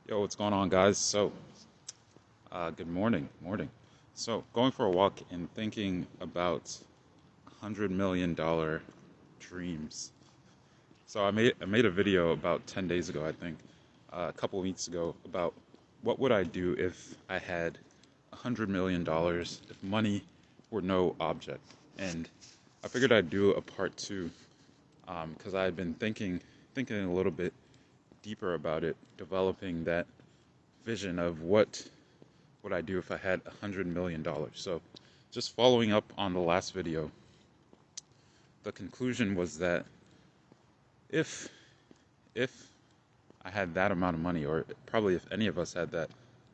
Yo, what's going on, guys? Good morning. So, going for a walk and thinking about $100 million dreams. So, I made a video about 10 days ago, I think, a couple weeks ago, about what would I do if I had $100 million, if money were no object. And I figured I'd do a part two, because I had been thinking a little bit deeper about it, developing that vision of what would I do if I had $100 million. So, just following up on the last video, the conclusion was that if if I had that amount of money, or probably if any of us had that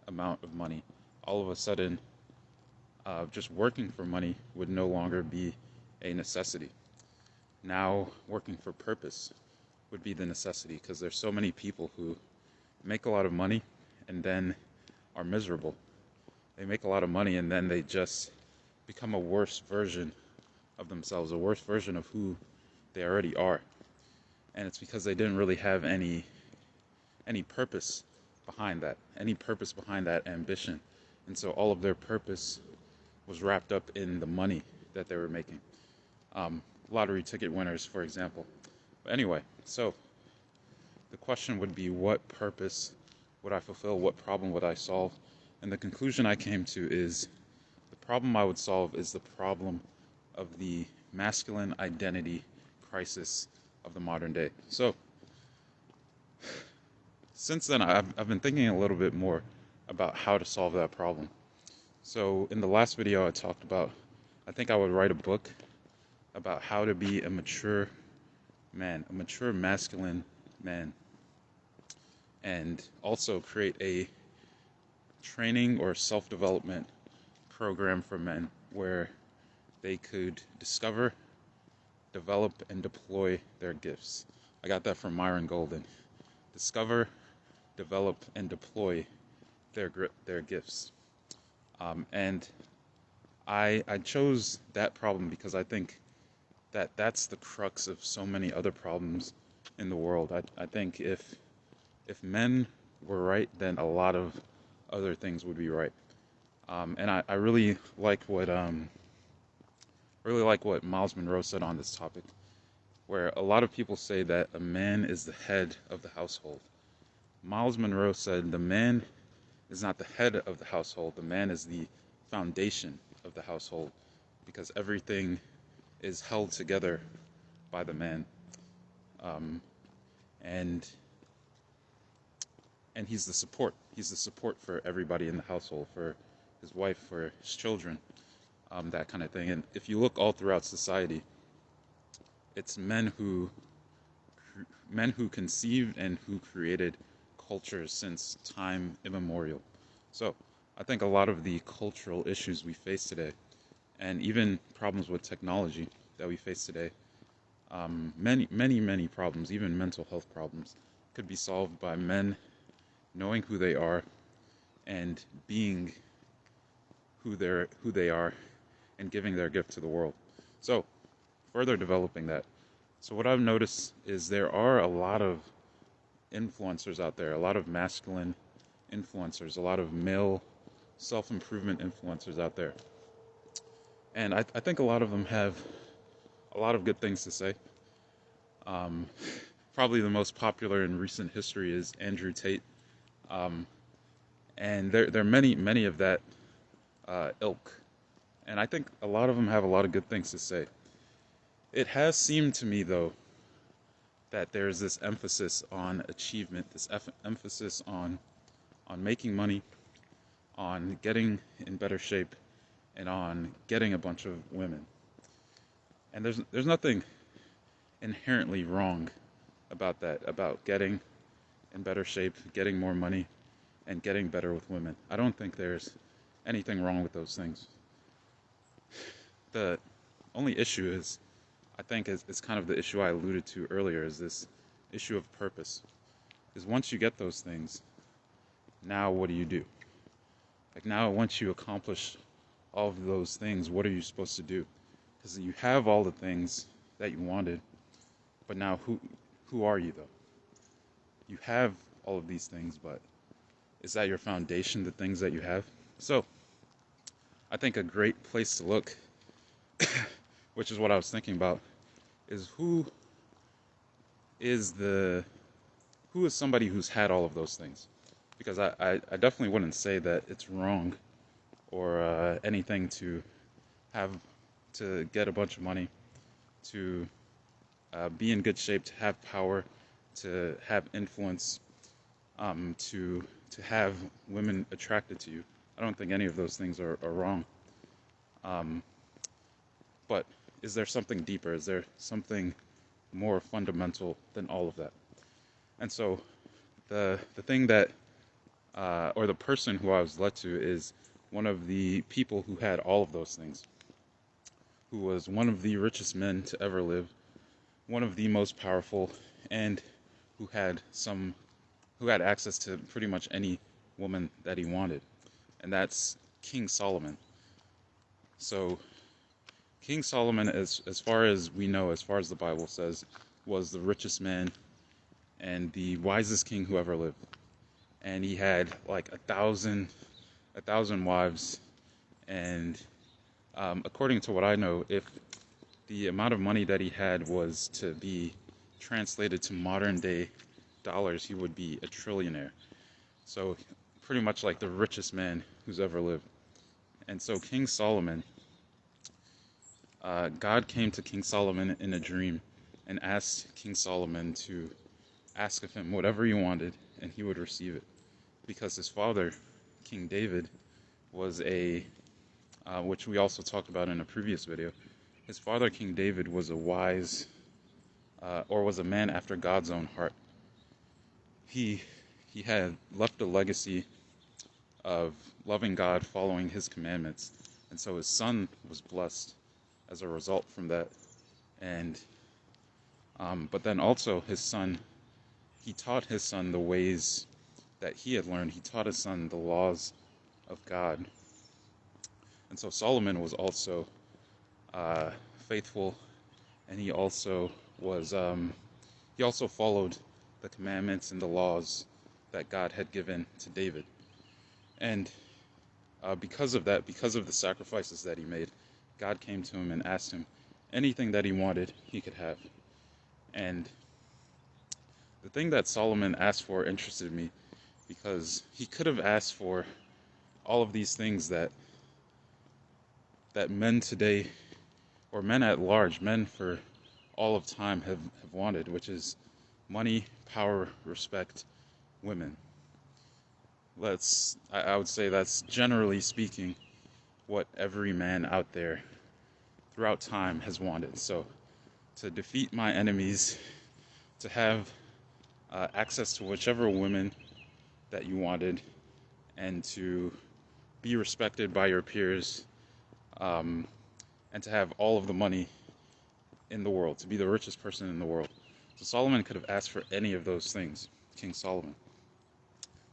amount of money, all of a sudden, just working for money would no longer be a necessity. Now, working for purpose would be the necessity, because there's so many people who make a lot of money and then are miserable. They make a lot of money and then they just become a worse version of themselves, a worse version of who they already are. And it's because they didn't really have any purpose any purpose behind that ambition. And so all of their purpose was wrapped up in the money that they were making. Lottery ticket winners, for example. But anyway, so the question would be, what purpose would I fulfill? What problem would I solve? And the conclusion I came to is the problem I would solve is the problem of the masculine identity crisis of the modern day. So, since then, I've been thinking a little bit more about how to solve that problem. So, in the last video, I talked about, I think I would write a book about how to be a mature man, a mature masculine man, and also create a training or self-development program for men where they could discover, develop, and deploy their gifts. I got that from Myron Golden. Discover, develop, and deploy their gifts. And I chose that problem because I think that that's the crux of so many other problems in the world. I think if men were right, then a lot of other things would be right. And I really like what Miles Monroe said on this topic, where a lot of people say that a man is the head of the household. Miles Monroe said the man is not the head of the household, the man is the foundation of the household, because everything is held together by the man. Um, and and he's the support. He's the support for everybody in the household, for his wife, for his children, that kind of thing. And if you look all throughout society, it's men who conceived and who created cultures since time immemorial. So I think a lot of the cultural issues we face today, and even problems with technology that we face today, many problems, even mental health problems, could be solved by men knowing who they are and being who they are and giving their gift to the world. So, further developing that. So what I've noticed is there are a lot of influencers out there, a lot of masculine influencers, a lot of male self-improvement influencers out there. And I think a lot of them have a lot of good things to say. Um, Probably the most popular in recent history is Andrew Tate. Um, and there are many of that ilk. And I think a lot of them have a lot of good things to say. It has seemed to me, though, that there's this emphasis on achievement, this emphasis on making money, on getting in better shape, and on getting a bunch of women. And there's nothing inherently wrong about that, about getting in better shape, getting more money, and getting better with women. I don't think there's anything wrong with those things. The only issue is, I think, is kind of the issue I alluded to earlier, is this issue of purpose. Is once you get those things, now what do you do? Like, now, once you accomplish all of those things, what are you supposed to do? Because you have all the things that you wanted, but now who are you, though? You have all of these things, but Is that your foundation, the things that you have? So I think a great place to look, which is what I was thinking about, is is the who is somebody who's had all of those things? Because I definitely wouldn't say that it's wrong or anything to have to get a bunch of money, to be in good shape, to have power, to have influence, to have women attracted to you. I don't think any of those things are wrong. Um, but is there something deeper? Is there something more fundamental than all of that? And so the thing that or the person who I was led to is one of the people who had all of those things, who was one of the richest men to ever live, one of the most powerful, and who had access to pretty much any woman that he wanted, and that's King Solomon. So King Solomon, as far as we know, as far as the Bible says, was the richest man and the wisest king who ever lived. And he had like a thousand wives. And according to what I know, if the amount of money that he had was to be translated to modern day dollars, he would be a trillionaire. So pretty much like the richest man who's ever lived. And so King Solomon, God came to King Solomon in a dream and asked King Solomon to ask of him whatever he wanted, and he would receive it. Because his father, King David, was which we also talked about in a previous video, his father, King David, was a wise, or was a man after God's own heart. He had left a legacy of loving God, following his commandments, and so his son was blessed as a result from that. And but then also his son, he taught his son the ways that he had learned. He taught his son the laws of God. And so Solomon was also faithful, and he also followed the commandments and the laws that God had given to David. And because of that, because of the sacrifices that he made, God came to him and asked him anything that he wanted, he could have. And the thing that Solomon asked for interested me, because he could have asked for all of these things that men today, or men at large, men for all of time have wanted, which is money, power, respect, women. I would say that's generally speaking what every man out there throughout time has wanted. So to defeat my enemies, to have access to whichever women that you wanted, and to be respected by your peers, and to have all of the money in the world, to be the richest person in the world. So Solomon could have asked for any of those things, King Solomon.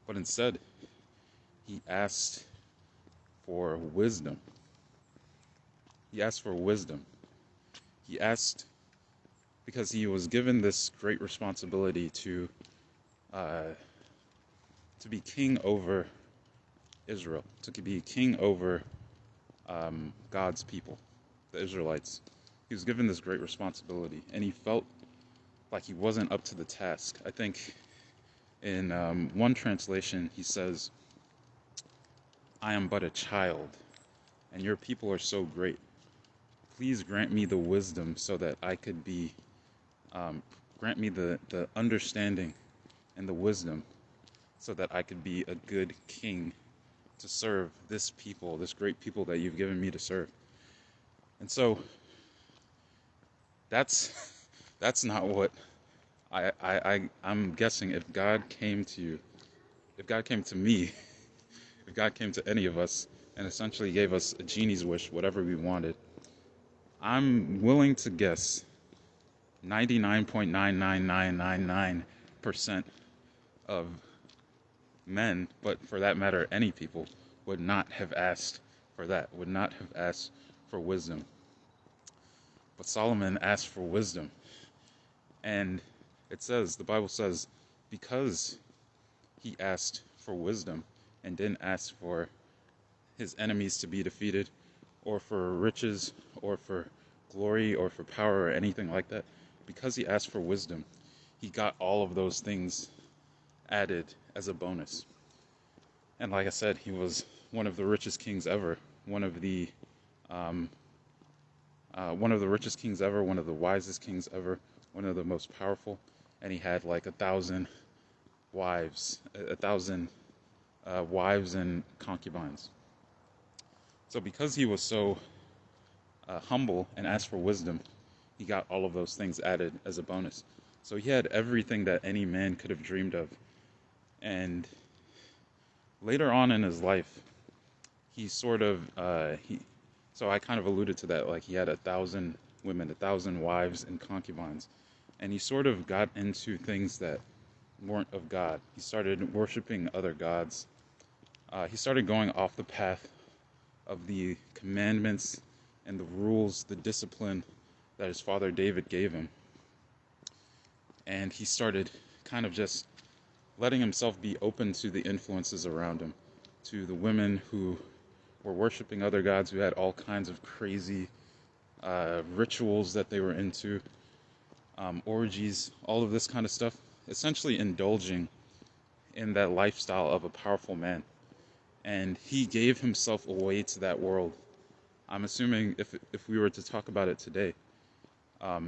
But instead, he asked for wisdom. He asked for wisdom. He asked because he was given this great responsibility to be king over Israel, to be king over God's people, the Israelites. He was given this great responsibility, and he felt like he wasn't up to the task. I think in one translation he says, "I am but a child, and your people are so great. Please grant me the wisdom so that I could be, grant me the understanding and the wisdom so that I could be a good king to serve this people, this great people that you've given me to serve." And so that's not what I'm guessing. If God came to you, if God came to me, if God came to any of us and essentially gave us a genie's wish, whatever we wanted, I'm willing to guess 99.99999% of men, but for that matter, any people, would not have asked for that, would not have asked for wisdom. But Solomon asked for wisdom. And it says, the Bible says, because he asked for wisdom and didn't ask for his enemies to be defeated, or for riches, or for glory, or for power, or anything like that, because he asked for wisdom, he got all of those things added as a bonus. And like I said, he was one of the richest kings ever, um, one of the richest kings ever, one of the wisest kings ever, one of the most powerful, and he had like 1,000 wives, 1,000 wives and concubines. So because he was so humble and asked for wisdom, he got all of those things added as a bonus. So he had everything that any man could have dreamed of. And later on in his life, he sort of so I kind of alluded to that, like he had 1,000 women, 1,000 wives and concubines, and he sort of got into things that weren't of God. He started worshiping other gods. He started going off the path of the commandments and the rules, the discipline that his father David gave him. And he started kind of just letting himself be open to the influences around him, to the women who were worshiping other gods, who had all kinds of crazy rituals that they were into, orgies, all of this kind of stuff, essentially indulging in that lifestyle of a powerful man. And he gave himself away to that world. I'm assuming if we were to talk about it today,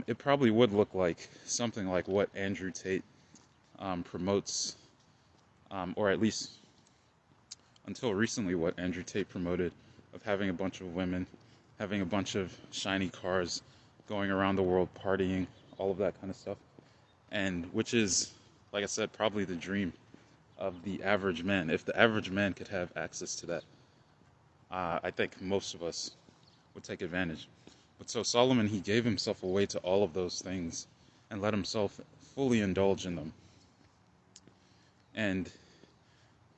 it probably would look like something like what Andrew Tate promotes, or at least until recently what Andrew Tate promoted, of having a bunch of women, having a bunch of shiny cars, going around the world partying, all of that kind of stuff. And which is, like I said, probably the dream of the average man. If the average man could have access to that, I think most of us would take advantage. But so Solomon, he gave himself away to all of those things and let himself fully indulge in them.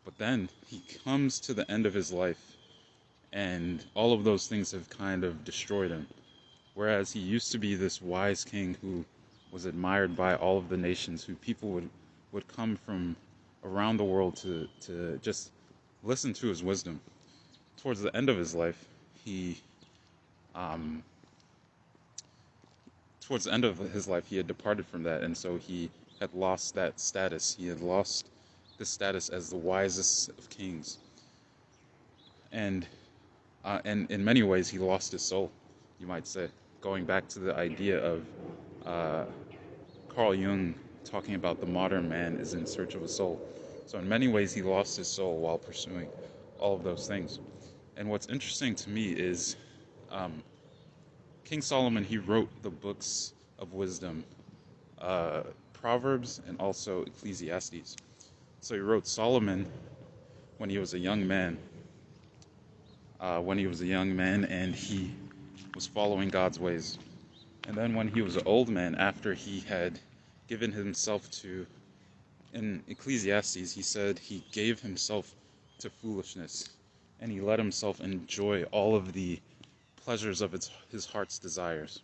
But then he comes to the end of his life, and all of those things have kind of destroyed him. Whereas he used to be this wise king who was admired by all of the nations, who people would come from around the world to just listen to his wisdom. Towards the end of his life, he had departed from that, and so he had lost that status. He had lost the status as the wisest of kings, and in many ways, he lost his soul, you might say. Going back to the idea of Carl Jung talking about the modern man is in search of a soul. So in many ways, he lost his soul while pursuing all of those things. And what's interesting to me is King Solomon, he wrote the books of wisdom, Proverbs and also Ecclesiastes. So he wrote Solomon when he was a young man, and he was following God's ways. And then when he was an old man, after he had given himself to, in Ecclesiastes, he said he gave himself to foolishness, and he let himself enjoy all of the pleasures of his heart's desires.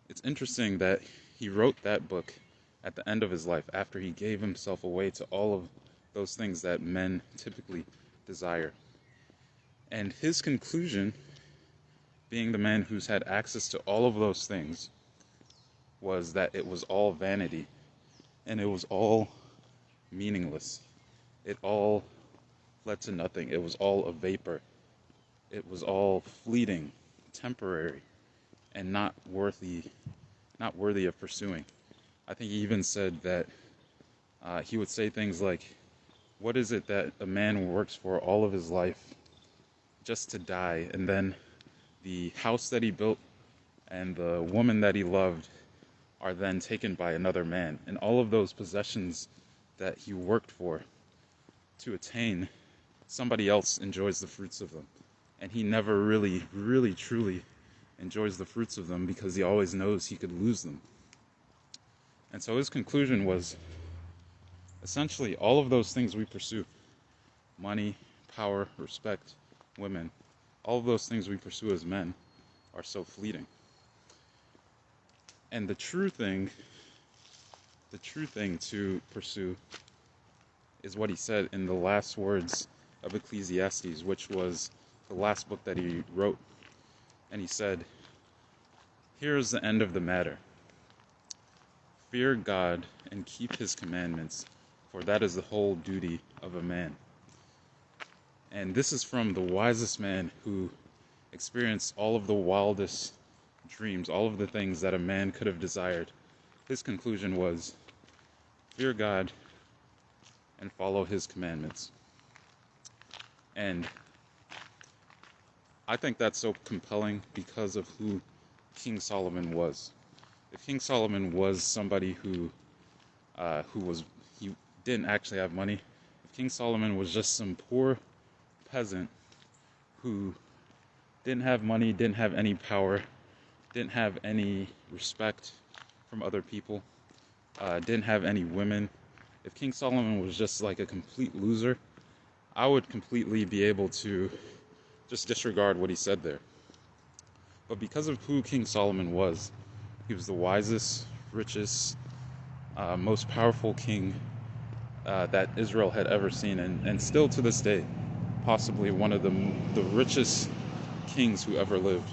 It's interesting that he wrote that book at the end of his life, after he gave himself away to all of those things that men typically desire. And his conclusion, being the man who's had access to all of those things, was that it was all vanity, and it was all meaningless. It all led to nothing. It was all a vapor. It was all fleeting, temporary, and not worthy of pursuing. I think he even said that he would say things like, what is it that a man works for all of his life just to die, and then the house that he built and the woman that he loved are then taken by another man, and all of those possessions that he worked for to attain, somebody else enjoys the fruits of them, and he never really, really, truly enjoys the fruits of them because he always knows he could lose them. And so his conclusion was, essentially, all of those things we pursue, money, power, respect, women, all of those things we pursue as men are so fleeting. And the true thing to pursue is what he said in the last words of Ecclesiastes, which was the last book that he wrote. And he said, "Here is the end of the matter. Fear God and keep his commandments, for that is the whole duty of a man." And this is from the wisest man who experienced all of the wildest dreams, all of the things that a man could have desired. His conclusion was, fear God and follow his commandments. And I think that's so compelling because of who King Solomon was. If King Solomon was somebody who he didn't actually have money, if King Solomon was just some poor peasant who didn't have money, didn't have any power, didn't have any respect from other people, didn't have any women, if King Solomon was just like a complete loser, I would completely be able to just disregard what he said there. But because of who King Solomon was, he was the wisest, richest, most powerful king that Israel had ever seen, and still to this day, possibly one of the richest kings who ever lived.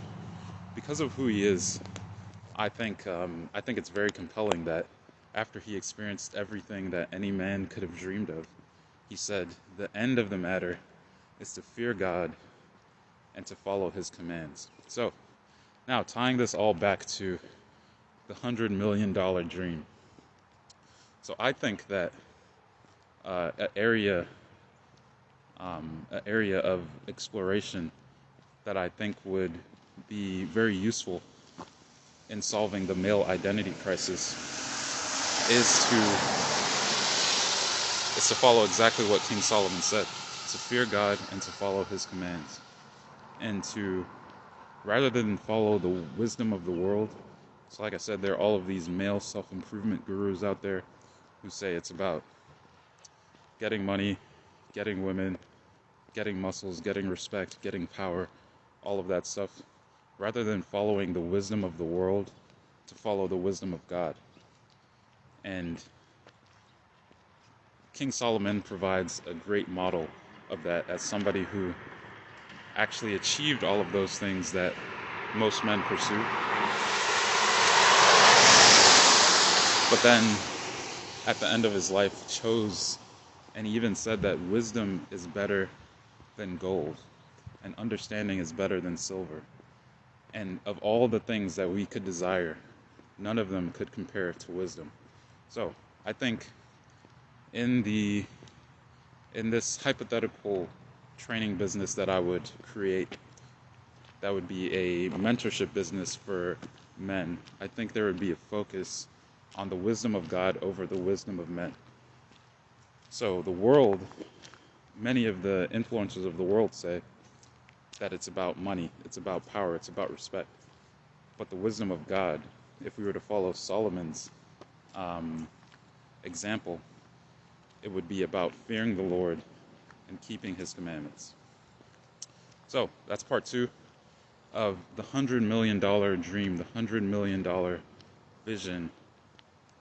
Because of who he is, I think it's very compelling that after he experienced everything that any man could have dreamed of, he said, the end of the matter is to fear God and to follow his commands. So, now tying this all back to the $100 million dream. So I think that an area of exploration that I think would be very useful in solving the male identity crisis is to follow exactly what King Solomon said, to fear God and to follow his commands, and to, rather than follow the wisdom of the world. So like I said, there are all of these male self-improvement gurus out there who say it's about getting money, getting women, getting muscles, getting respect, getting power, all of that stuff. Rather than following the wisdom of the world, to follow the wisdom of God. And King Solomon provides a great model of that as somebody who actually achieved all of those things that most men pursue. But then, at the end of his life, chose, and he even said that wisdom is better than gold, and understanding is better than silver. And of all the things that we could desire, none of them could compare to wisdom. So, I think in this hypothetical training business that I would create, that would be a mentorship business for men, I think there would be a focus on the wisdom of God over the wisdom of men. So the world, many of the influencers of the world say that it's about money, it's about power, it's about respect. But the wisdom of God, if we were to follow Solomon's example, it would be about fearing the Lord and keeping his commandments. So that's part 2 of the $100 million dream, the $100 million vision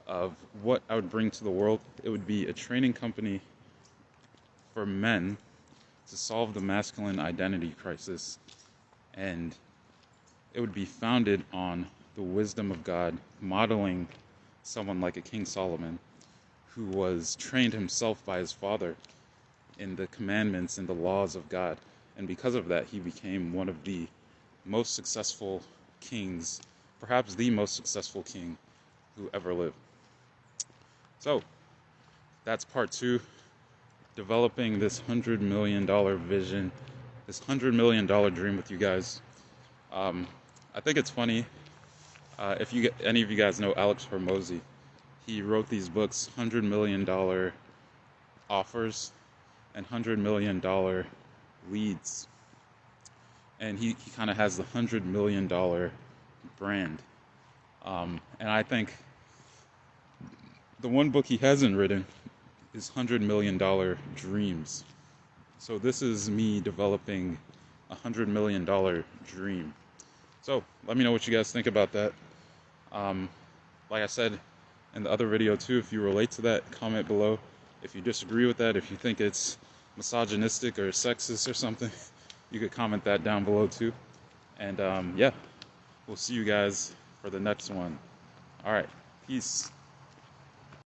of what I would bring to the world. It would be a training company for men to solve the masculine identity crisis, and it would be founded on the wisdom of God, modeling someone like a King Solomon, who was trained himself by his father in the commandments and the laws of God. And because of that, he became one of the most successful kings, perhaps the most successful king who ever lived. So, that's part 2, developing this $100 million vision, this $100 million dream with you guys. I think it's funny, if any of you guys know Alex Hormozi, he wrote these books, $100 million offers and $100 million leads. And he kind of has the $100 million brand. And I think the one book he hasn't written is $100 Million Dreams. So this is me developing a $100 million dream. So let me know what you guys think about that. Like I said in the other video too, if you relate to that, comment below. If you disagree with that, if you think it's misogynistic or sexist or something, you could comment that down below too. And yeah, we'll see you guys for the next one. All right, peace.